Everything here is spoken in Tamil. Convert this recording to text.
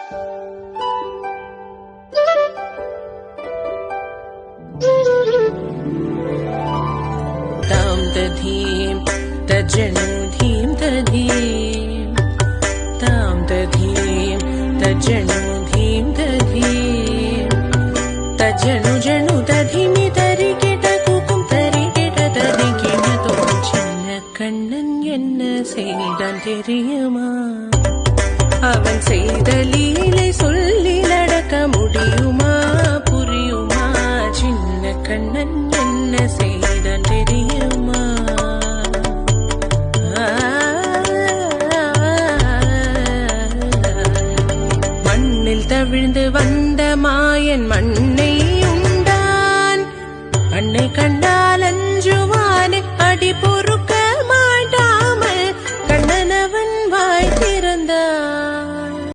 तां दधीं तज्जनुधीं दधीं तां दधीं तज्जनुधीं दधीं तज्जनु जनु दधिमि तरिकिट कुकुम तरिकिट तदिकिमतो சின்ன கண்ணன் என்ன செய்தான் தெரியுமா? அவன் செய்த லீலை சொல்லி நடக்க முடியுமா? புரியுமா? சின்ன கண்ணன் என்ன செய்தான் தெரியுமா? மண்ணில் தவிழ்ந்து வந்த மாயன் மண்ணை உண்டான். மண்ணை கண்டால் அஞ்சுவானே அடிபொரு